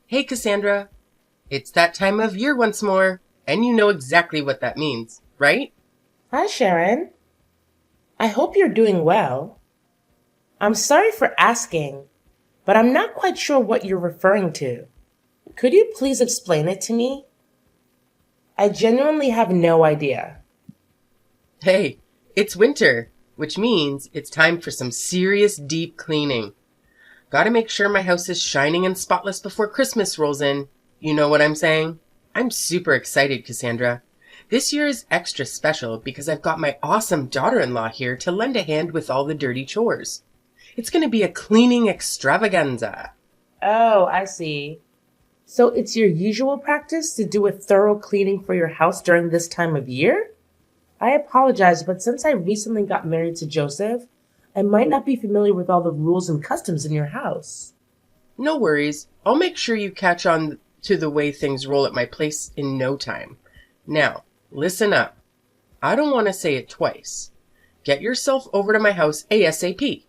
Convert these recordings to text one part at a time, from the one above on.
Hey, Cassandra. It's that time of year once more, and you know exactly what that means, right? Hi, Sharon. I hope you're doing well. I'm sorry for asking, but I'm not quite sure what you're referring to. Could you please explain it to me? I genuinely have no idea. Hey, it's winter, which means it's time for some serious deep cleaning. Gotta make sure my house is shining and spotless before Christmas rolls in. You know what I'm saying? I'm super excited, Cassandra. This year is extra special because I've got my awesome daughter-in-law here to lend a hand with all the dirty chores. It's gonna be a cleaning extravaganza. Oh, I see. So it's your usual practice to do a thorough cleaning for your house during this time of year? I apologize, but since I recently got married to Joseph, I might not be familiar with all the rules and customs in your house. No worries. I'll make sure you catch on to the way things roll at my place in no time. Now, listen up. I don't want to say it twice. Get yourself over to my house ASAP.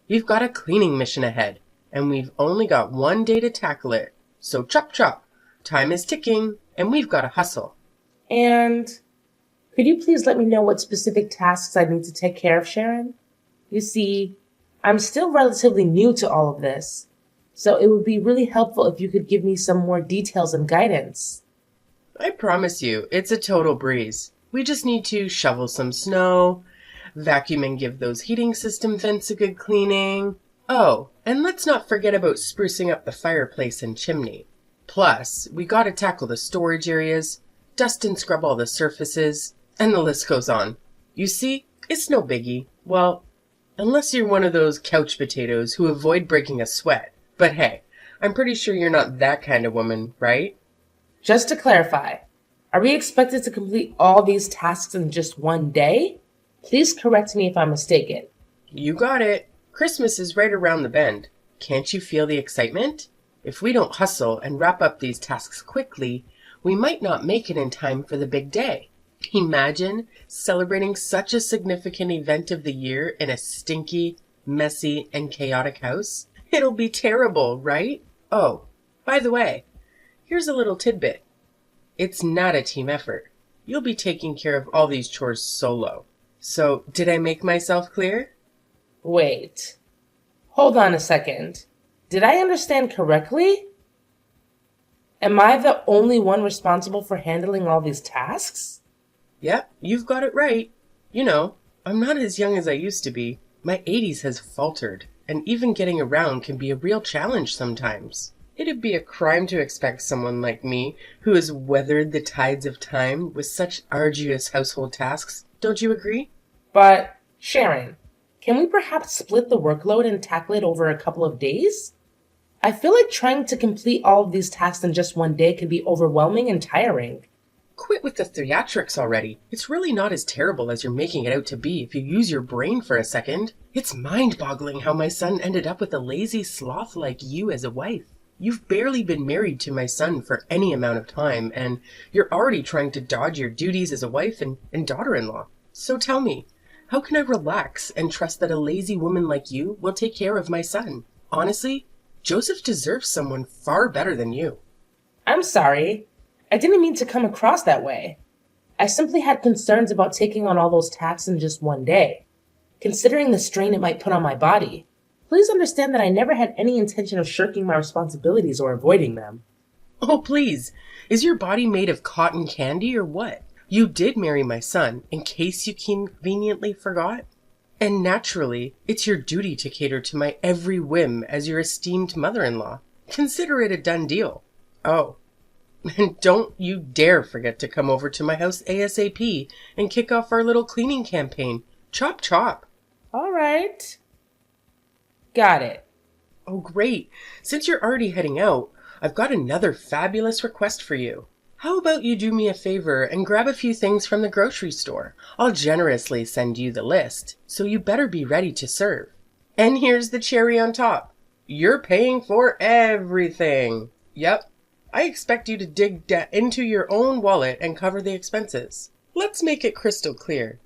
We've got a cleaning mission ahead, and we've only got one day to tackle it. So chop chop. Time is ticking, and we've got to hustle. And could you please let me know what specific tasks I need to take care of, Sharon? You see, I'm still relatively new to all of this, so it would be really helpful if you could give me some more details and guidance. I promise you, it's a total breeze. We just need to shovel some snow, vacuum and give those heating system vents a good cleaning. Oh, and let's not forget about sprucing up the fireplace and chimney. Plus, we gotta tackle the storage areas, dust and scrub all the surfaces, and the list goes on. You see, it's no biggie. Well, unless you're one of those couch potatoes who avoid breaking a sweat. But hey, I'm pretty sure you're not that kind of woman, right? Just to clarify, are we expected to complete all these tasks in just one day? Please correct me if I'm mistaken. You got it. Christmas is right around the bend. Can't you feel the excitement? If we don't hustle and wrap up these tasks quickly, we might not make it in time for the big day. Imagine celebrating such a significant event of the year in a stinky, messy, and chaotic house. It'll be terrible, right? Oh, by the way, here's a little tidbit. It's not a team effort. You'll be taking care of all these chores solo. So, did I make myself clear? Wait, hold on a second. Did I understand correctly? Am I the only one responsible for handling all these tasks? Yep, you've got it right. You know, I'm not as young as I used to be. My 80s has faltered, and even getting around can be a real challenge sometimes. It'd be a crime to expect someone like me, who has weathered the tides of time with such arduous household tasks. Don't you agree? But, Sharon, can we perhaps split the workload and tackle it over a couple of days? I feel like trying to complete all of these tasks in just one day can be overwhelming and tiring. Quit with the theatrics already. It's really not as terrible as you're making it out to be if you use your brain for a second. It's mind-boggling how my son ended up with a lazy sloth like you as a wife. You've barely been married to my son for any amount of time, and you're already trying to dodge your duties as a wife and daughter-in-law. So tell me, how can I relax and trust that a lazy woman like you will take care of my son? Honestly, Joseph deserves someone far better than you. I'm sorry. I didn't mean to come across that way. I simply had concerns about taking on all those tasks in just one day, considering the strain it might put on my body. Please understand that I never had any intention of shirking my responsibilities or avoiding them. Oh, please. Is your body made of cotton candy or what? You did marry my son, in case you conveniently forgot. And naturally, it's your duty to cater to my every whim as your esteemed mother-in-law. Consider it a done deal. Oh, and don't you dare forget to come over to my house ASAP and kick off our little cleaning campaign. Chop chop. All right. Got it. Oh, great. Since you're already heading out, I've got another fabulous request for you. How about you do me a favor and grab a few things from the grocery store? I'll generously send you the list, so you better be ready to serve. And here's the cherry on top. You're paying for everything. Yep. I expect you to dig into your own wallet and cover the expenses. Let's make it crystal clear.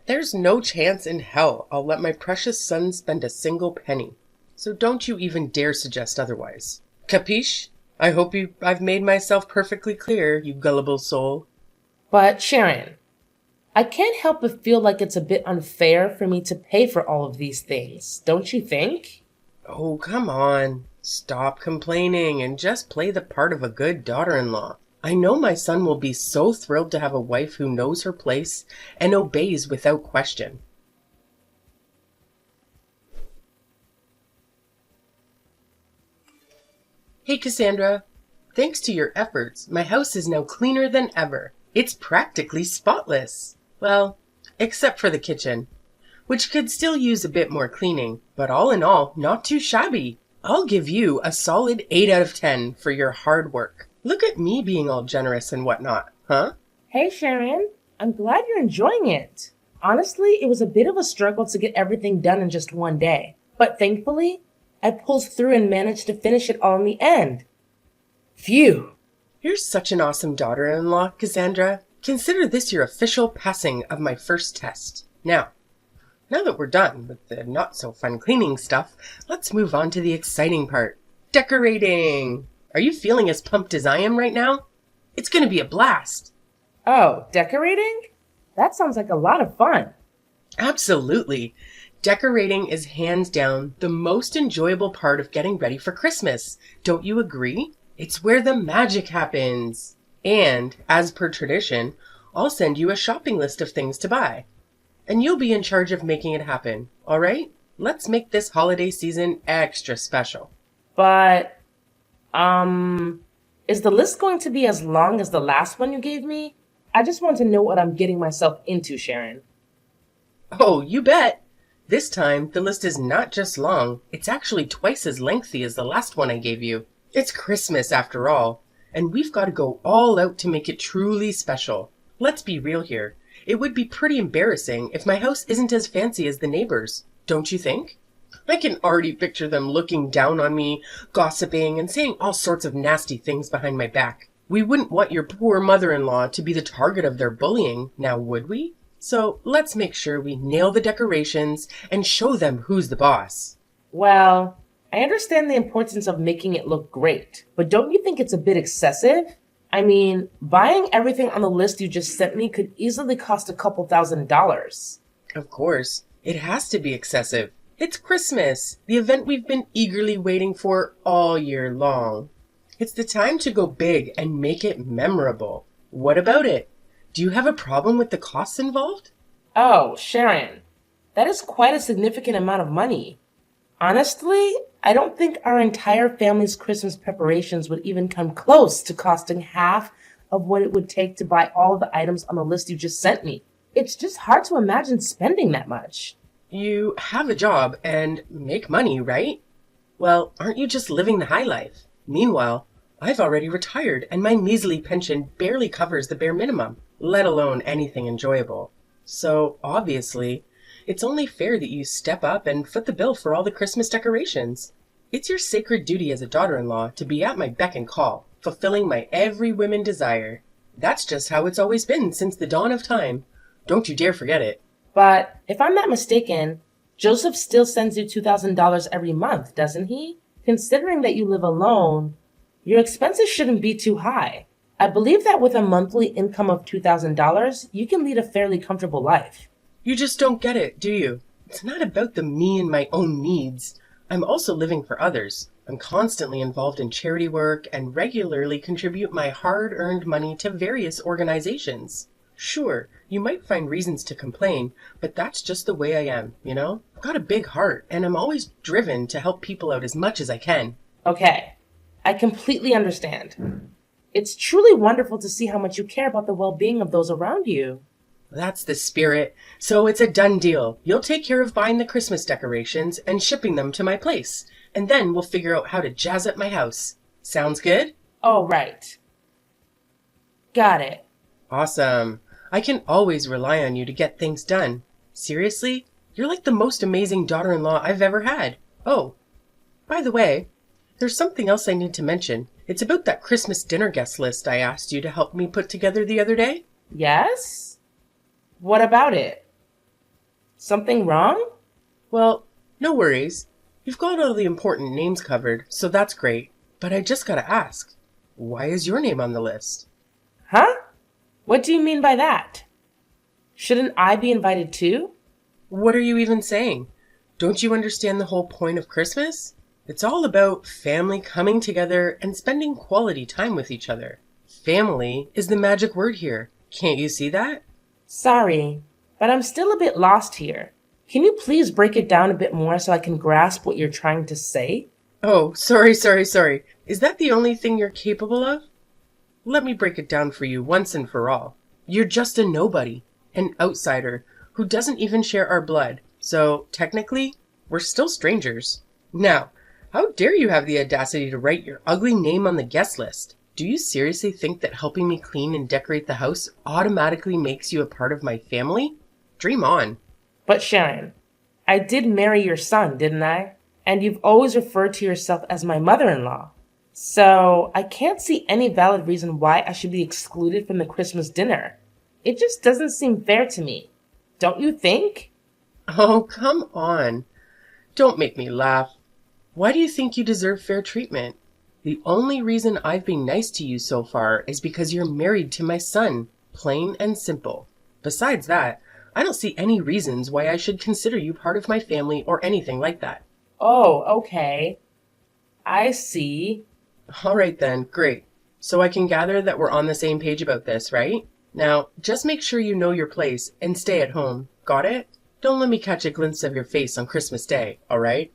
There's no chance in hell I'll let my precious son spend a single penny. So don't you even dare suggest otherwise. Capiche? I hope I've made myself perfectly clear, you gullible soul. But Sharon, I can't help but feel like it's a bit unfair for me to pay for all of these things, don't you think? Oh, come on. Stop complaining and just play the part of a good daughter-in-law. I know my son will be so thrilled to have a wife who knows her place and obeys without question. Hey, Cassandra. Thanks to your efforts, my house is now cleaner than ever. It's practically spotless. Well, except for the kitchen, which could still use a bit more cleaning, but all in all, not too shabby. I'll give you a solid 8 out of 10 for your hard work. Look at me being all generous and whatnot, huh? Hey Sharon, I'm glad you're enjoying it. Honestly, it was a bit of a struggle to get everything done in just one day, but thankfully, I pulled through and managed to finish it all in the end. Phew! You're such an awesome daughter-in-law, Cassandra. Consider this your official passing of my first test. Now that we're done with the not-so-fun cleaning stuff, let's move on to the exciting part. Decorating! Are you feeling as pumped as I am right now? It's gonna be a blast! Oh, decorating? That sounds like a lot of fun. Absolutely. Decorating is hands down the most enjoyable part of getting ready for Christmas. Don't you agree? It's where the magic happens. And, as per tradition, I'll send you a shopping list of things to buy. And you'll be in charge of making it happen, all right? Let's make this holiday season extra special. But, is the list going to be as long as the last one you gave me? I just want to know what I'm getting myself into, Sharon. Oh, you bet. This time, the list is not just long, it's actually twice as lengthy as the last one I gave you. It's Christmas after all, and we've got to go all out to make it truly special. Let's be real here. It would be pretty embarrassing if my house isn't as fancy as the neighbors, don't you think? I can already picture them looking down on me, gossiping, and saying all sorts of nasty things behind my back. We wouldn't want your poor mother-in-law to be the target of their bullying, now would we? So let's make sure we nail the decorations and show them who's the boss. Well, I understand the importance of making it look great, but don't you think it's a bit excessive? I mean, buying everything on the list you just sent me could easily cost a couple $1,000s. Of course, it has to be excessive. It's Christmas, the event we've been eagerly waiting for all year long. It's the time to go big and make it memorable. What about it? Do you have a problem with the costs involved? Oh, Sharon, that is quite a significant amount of money. Honestly, I don't think our entire family's Christmas preparations would even come close to costing half of what it would take to buy all of the items on the list you just sent me. It's just hard to imagine spending that much. You have a job and make money, right? Well, aren't you just living the high life? Meanwhile, I've already retired and my measly pension barely covers the bare minimum, let alone anything enjoyable. So, obviously, it's only fair that you step up and foot the bill for all the Christmas decorations. It's your sacred duty as a daughter-in-law to be at my beck and call, fulfilling my every whim and desire. That's just how it's always been since the dawn of time. Don't you dare forget it. But if I'm not mistaken, Joseph still sends you $2,000 every month, doesn't he? Considering that you live alone, your expenses shouldn't be too high. I believe that with a monthly income of $2,000, you can lead a fairly comfortable life. You just don't get it, do you? It's not about the me and my own needs. I'm also living for others. I'm constantly involved in charity work and regularly contribute my hard-earned money to various organizations. Sure, you might find reasons to complain, but that's just the way I am, you know? I've got a big heart, and I'm always driven to help people out as much as I can. Okay, I completely understand. It's truly wonderful to see how much you care about the well-being of those around you. That's the spirit. So it's a done deal. You'll take care of buying the Christmas decorations and shipping them to my place, and then we'll figure out how to jazz up my house. Sounds good? Oh, right. Got it. Awesome. I can always rely on you to get things done. Seriously, you're like the most amazing daughter-in-law I've ever had. Oh, by the way, there's something else I need to mention. It's about that Christmas dinner guest list I asked you to help me put together the other day. Yes? What about it? Something wrong? Well, no worries. You've got all the important names covered, so that's great. But I just gotta ask, why is your name on the list? Huh? What do you mean by that? Shouldn't I be invited too? What are you even saying? Don't you understand the whole point of Christmas? It's all about family coming together and spending quality time with each other. Family is the magic word here. Can't you see that? Sorry, but I'm still a bit lost here. Can you please break it down a bit more so I can grasp what you're trying to say? Oh, sorry. Is that the only thing you're capable of? Let me break it down for you once and for all. You're just a nobody, an outsider, who doesn't even share our blood. So, technically, we're still strangers. Now, how dare you have the audacity to write your ugly name on the guest list? Do you seriously think that helping me clean and decorate the house automatically makes you a part of my family? Dream on. But Sharon, I did marry your son, didn't I? And you've always referred to yourself as my mother-in-law. So I can't see any valid reason why I should be excluded from the Christmas dinner. It just doesn't seem fair to me. Don't you think? Oh, come on. Don't make me laugh. Why do you think you deserve fair treatment? The only reason I've been nice to you so far is because you're married to my son. Plain and simple. Besides that, I don't see any reasons why I should consider you part of my family or anything like that. Oh, okay. I see. All right then, great. So I can gather that we're on the same page about this, right? Now, just make sure you know your place and stay at home. Got it? Don't let me catch a glimpse of your face on Christmas Day, all right?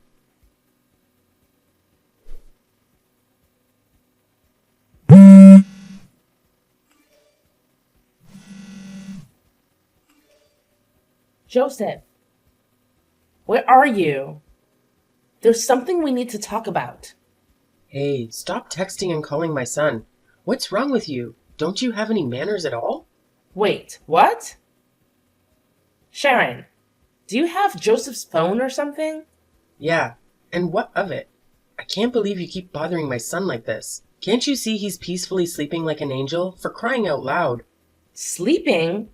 Joseph, where are you? There's something we need to talk about. Hey, stop texting and calling my son. What's wrong with you? Don't you have any manners at all? Wait, what? Sharon, do you have Joseph's phone or something? Yeah, and what of it? I can't believe you keep bothering my son like this. Can't you see he's peacefully sleeping like an angel? For crying out loud. Sleeping?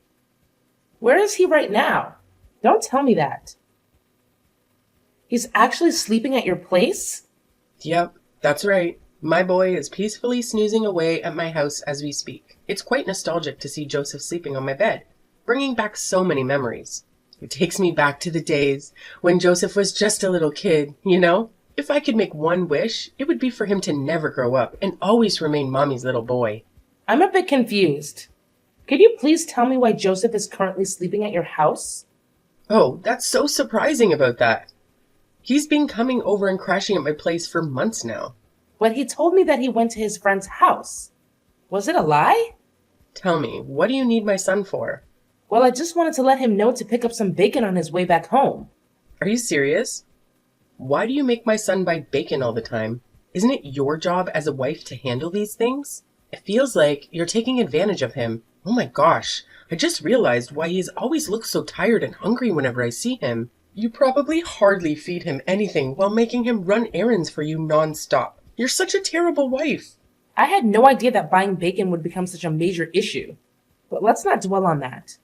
Where is he right now? Don't tell me that. He's actually sleeping at your place? Yep, that's right. My boy is peacefully snoozing away at my house as we speak. It's quite nostalgic to see Joseph sleeping on my bed, bringing back so many memories. It takes me back to the days when Joseph was just a little kid, you know? If I could make one wish, it would be for him to never grow up and always remain Mommy's little boy. I'm a bit confused. Could you please tell me why Joseph is currently sleeping at your house? Oh, that's so surprising about that. He's been coming over and crashing at my place for months now. But he told me that he went to his friend's house. Was it a lie? Tell me, what do you need my son for? Well, I just wanted to let him know to pick up some bacon on his way back home. Are you serious? Why do you make my son buy bacon all the time? Isn't it your job as a wife to handle these things? It feels like you're taking advantage of him. Oh my gosh, I just realized why he always looks so tired and hungry whenever I see him. You probably hardly feed him anything while making him run errands for you non-stop. You're such a terrible wife. I had no idea that buying bacon would become such a major issue. But let's not dwell on that.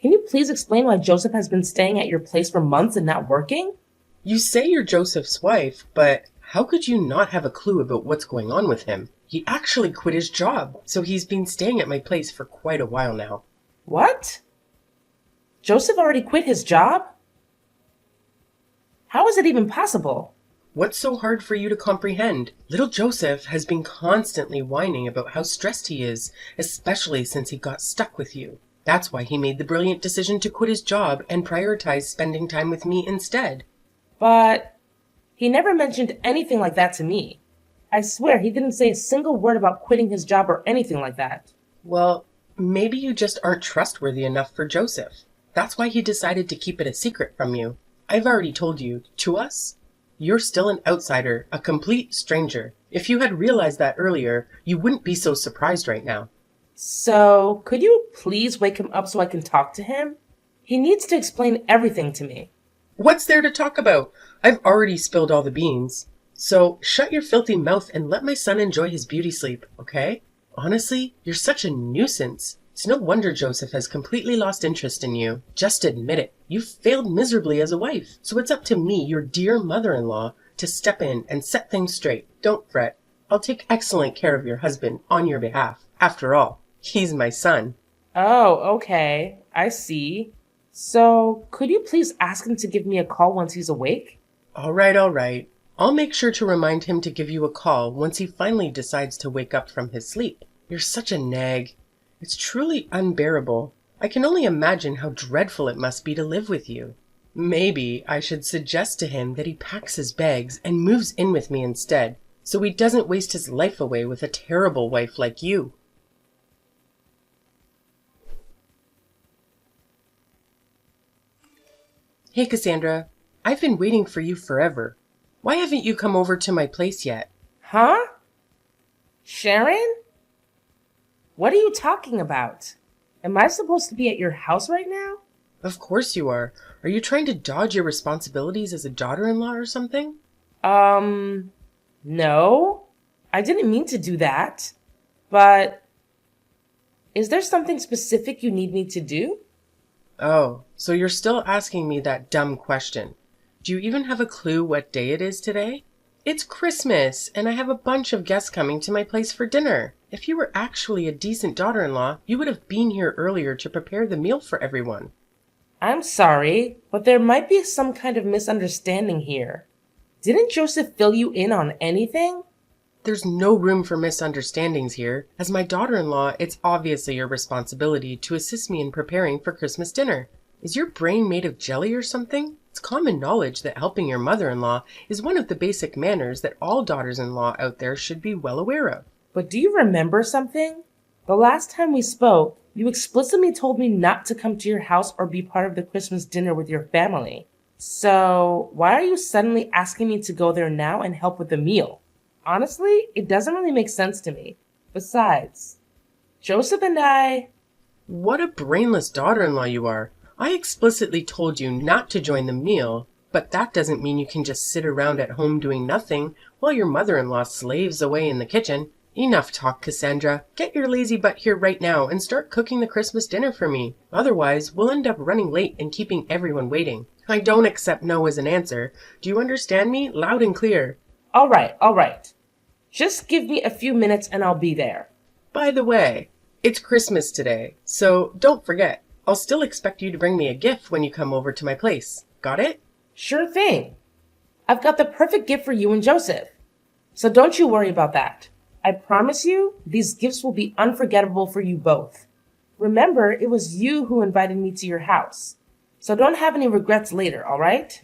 Can you please explain why Joseph has been staying at your place for months and not working? You say you're Joseph's wife, but how could you not have a clue about what's going on with him? He actually quit his job, so he's been staying at my place for quite a while now. What? Joseph already quit his job? How is it even possible? What's so hard for you to comprehend? Little Joseph has been constantly whining about how stressed he is, especially since he got stuck with you. That's why he made the brilliant decision to quit his job and prioritize spending time with me instead. But he never mentioned anything like that to me. I swear he didn't say a single word about quitting his job or anything like that. Well, maybe you just aren't trustworthy enough for Joseph. That's why he decided to keep it a secret from you. I've already told you, to us, you're still an outsider, a complete stranger. If you had realized that earlier, you wouldn't be so surprised right now. So, could you please wake him up so I can talk to him? He needs to explain everything to me. What's there to talk about? I've already spilled all the beans. So, shut your filthy mouth and let my son enjoy his beauty sleep, okay? Honestly, you're such a nuisance. It's no wonder Joseph has completely lost interest in you. Just admit it. You've failed miserably as a wife. So it's up to me, your dear mother-in-law, to step in and set things straight. Don't fret. I'll take excellent care of your husband on your behalf. After all, he's my son. Oh, okay. I see. So, could you please ask him to give me a call once he's awake? All right, all right. I'll make sure to remind him to give you a call once he finally decides to wake up from his sleep. You're such a nag. It's truly unbearable. I can only imagine how dreadful it must be to live with you. Maybe I should suggest to him that he packs his bags and moves in with me instead, so he doesn't waste his life away with a terrible wife like you. Hey, Cassandra. I've been waiting for you forever. Why haven't you come over to my place yet? Huh? Sharon? What are you talking about? Am I supposed to be at your house right now? Of course you are. Are you trying to dodge your responsibilities as a daughter-in-law or something? No. I didn't mean to do that. But is there something specific you need me to do? Oh, so you're still asking me that dumb question. Do you even have a clue what day it is today? It's Christmas, and I have a bunch of guests coming to my place for dinner. If you were actually a decent daughter-in-law, you would have been here earlier to prepare the meal for everyone. I'm sorry, but there might be some kind of misunderstanding here. Didn't Joseph fill you in on anything? There's no room for misunderstandings here. As my daughter-in-law, it's obviously your responsibility to assist me in preparing for Christmas dinner. Is your brain made of jelly or something? It's common knowledge that helping your mother-in-law is one of the basic manners that all daughters-in-law out there should be well aware of. But do you remember something? The last time we spoke, you explicitly told me not to come to your house or be part of the Christmas dinner with your family. So, why are you suddenly asking me to go there now and help with the meal? Honestly, it doesn't really make sense to me. Besides, Joseph and I... What a brainless daughter-in-law you are. I explicitly told you not to join the meal, but that doesn't mean you can just sit around at home doing nothing while your mother-in-law slaves away in the kitchen. Enough talk, Cassandra. Get your lazy butt here right now and start cooking the Christmas dinner for me. Otherwise, we'll end up running late and keeping everyone waiting. I don't accept no as an answer. Do you understand me? Loud and clear. All right. Just give me a few minutes and I'll be there. By the way, it's Christmas today, so don't forget. I'll still expect you to bring me a gift when you come over to my place. Got it? Sure thing. I've got the perfect gift for you and Joseph. So don't you worry about that. I promise you, these gifts will be unforgettable for you both. Remember, it was you who invited me to your house. So don't have any regrets later, all right?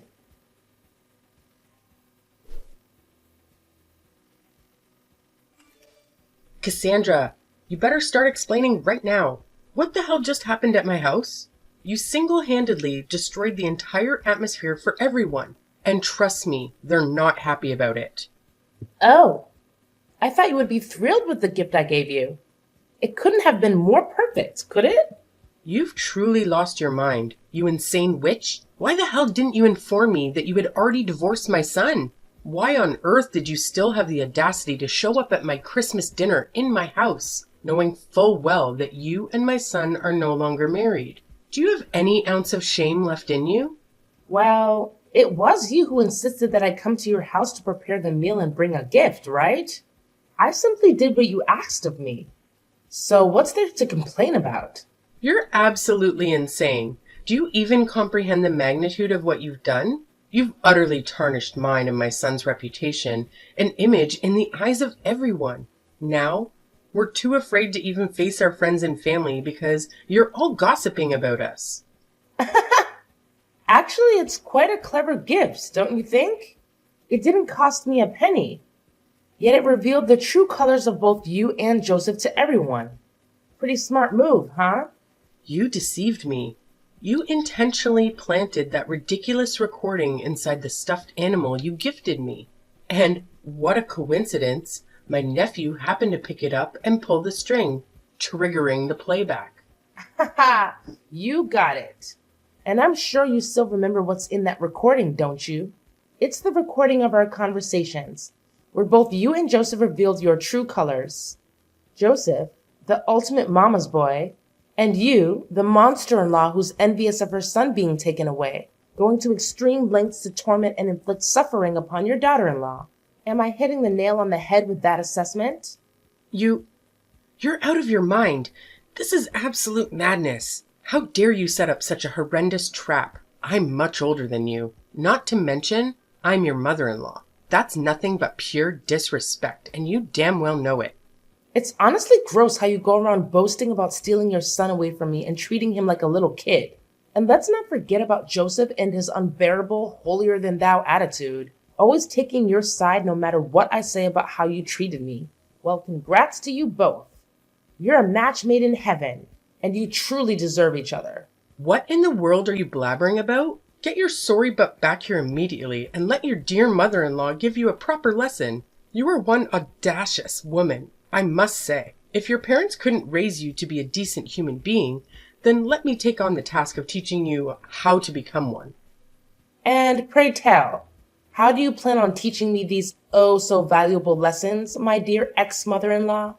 Cassandra, you better start explaining right now. What the hell just happened at my house? You single-handedly destroyed the entire atmosphere for everyone. And trust me, they're not happy about it. Oh, I thought you would be thrilled with the gift I gave you. It couldn't have been more perfect, could it? You've truly lost your mind, you insane witch. Why the hell didn't you inform me that you had already divorced my son? Why on earth did you still have the audacity to show up at my Christmas dinner in my house, knowing full well that you and my son are no longer married? Do you have any ounce of shame left in you? Well, it was you who insisted that I come to your house to prepare the meal and bring a gift, right? I simply did what you asked of me. So what's there to complain about? You're absolutely insane. Do you even comprehend the magnitude of what you've done? You've utterly tarnished mine and my son's reputation and image in the eyes of everyone. Now, we're too afraid to even face our friends and family because you're all gossiping about us. Actually, it's quite a clever gift, don't you think? It didn't cost me a penny. Yet it revealed the true colors of both you and Joseph to everyone. Pretty smart move, huh? You deceived me. You intentionally planted that ridiculous recording inside the stuffed animal you gifted me. And what a coincidence, my nephew happened to pick it up and pull the string, triggering the playback. Haha, you got it. And I'm sure you still remember what's in that recording, don't you? It's the recording of our conversations, where both you and Joseph revealed your true colors. Joseph, the ultimate mama's boy, and you, the monster-in-law who's envious of her son being taken away, going to extreme lengths to torment and inflict suffering upon your daughter-in-law. Am I hitting the nail on the head with that assessment? You're out of your mind. This is absolute madness. How dare you set up such a horrendous trap? I'm much older than you. Not to mention, I'm your mother-in-law. That's nothing but pure disrespect, and you damn well know it. It's honestly gross how you go around boasting about stealing your son away from me and treating him like a little kid. And let's not forget about Joseph and his unbearable, holier-than-thou attitude, always taking your side no matter what I say about how you treated me. Well, congrats to you both. You're a match made in heaven, and you truly deserve each other. What in the world are you blabbering about? Get your sorry butt back here immediately and let your dear mother-in-law give you a proper lesson. You are one audacious woman, I must say. If your parents couldn't raise you to be a decent human being, then let me take on the task of teaching you how to become one. And pray tell, how do you plan on teaching me these oh so valuable lessons, my dear ex-mother-in-law?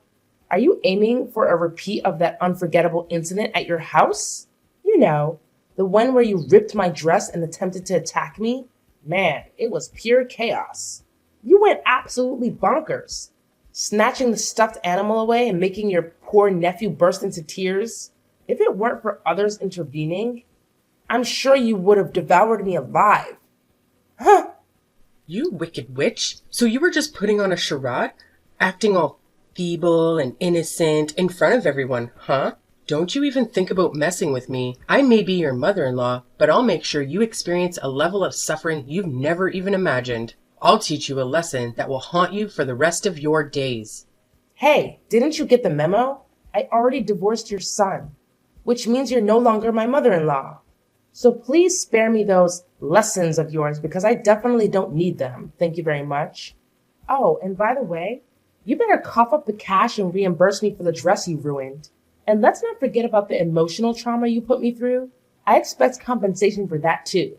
Are you aiming for a repeat of that unforgettable incident at your house? You know, the one where you ripped my dress and attempted to attack me? Man, it was pure chaos. You went absolutely bonkers, snatching the stuffed animal away and making your poor nephew burst into tears. If it weren't for others intervening, I'm sure you would have devoured me alive. Huh? You wicked witch. So you were just putting on a charade? Acting all feeble and innocent in front of everyone, huh? Don't you even think about messing with me. I may be your mother-in-law, but I'll make sure you experience a level of suffering you've never even imagined. I'll teach you a lesson that will haunt you for the rest of your days. Hey, didn't you get the memo? I already divorced your son, which means you're no longer my mother-in-law. So please spare me those lessons of yours because I definitely don't need them. Thank you very much. Oh, and by the way, you better cough up the cash and reimburse me for the dress you ruined. And let's not forget about the emotional trauma you put me through. I expect compensation for that too.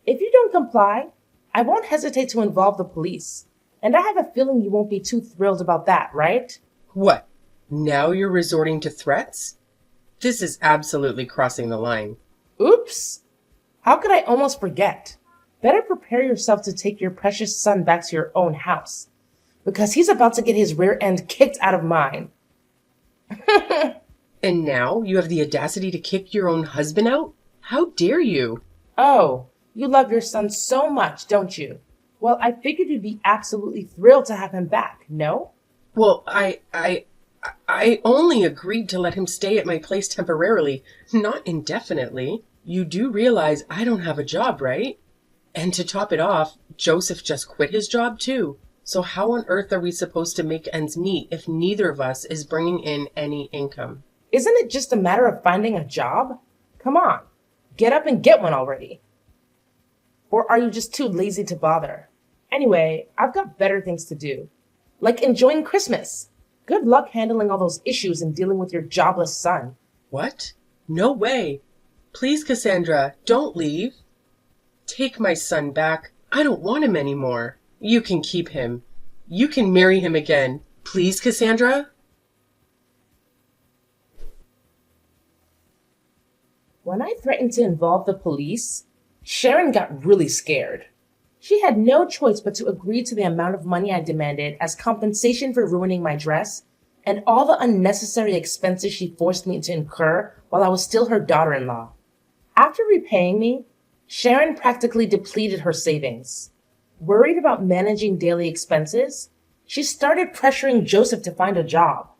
If you don't comply, I won't hesitate to involve the police. And I have a feeling you won't be too thrilled about that, right? What? Now you're resorting to threats? This is absolutely crossing the line. Oops! How could I almost forget? Better prepare yourself to take your precious son back to your own house, because he's about to get his rear end kicked out of mine. And now you have the audacity to kick your own husband out? How dare you? Oh, you love your son so much, don't you? Well, I figured you'd be absolutely thrilled to have him back, no? Well, I only agreed to let him stay at my place temporarily, not indefinitely. You do realize I don't have a job, right? And to top it off, Joseph just quit his job too. So how on earth are we supposed to make ends meet if neither of us is bringing in any income? Isn't it just a matter of finding a job? Come on, get up and get one already. Or are you just too lazy to bother? Anyway, I've got better things to do, like enjoying Christmas. Good luck handling all those issues and dealing with your jobless son. What? No way. Please, Cassandra, don't leave. Take my son back. I don't want him anymore. You can keep him. You can marry him again. Please, Cassandra? When I threatened to involve the police, Sharon got really scared. She had no choice but to agree to the amount of money I demanded as compensation for ruining my dress and all the unnecessary expenses she forced me to incur while I was still her daughter-in-law. After repaying me, Sharon practically depleted her savings. Worried about managing daily expenses, she started pressuring Joseph to find a job.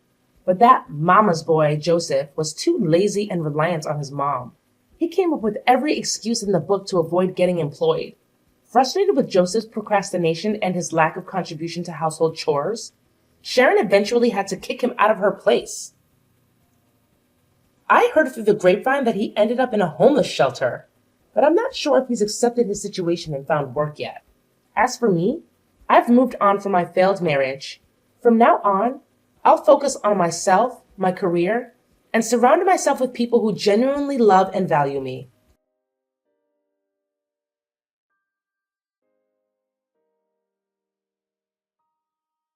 But that mama's boy, Joseph, was too lazy and reliant on his mom. He came up with every excuse in the book to avoid getting employed. Frustrated with Joseph's procrastination and his lack of contribution to household chores, Sharon eventually had to kick him out of her place. I heard through the grapevine that he ended up in a homeless shelter, but I'm not sure if he's accepted his situation and found work yet. As for me, I've moved on from my failed marriage. From now on, I'll focus on myself, my career, and surround myself with people who genuinely love and value me.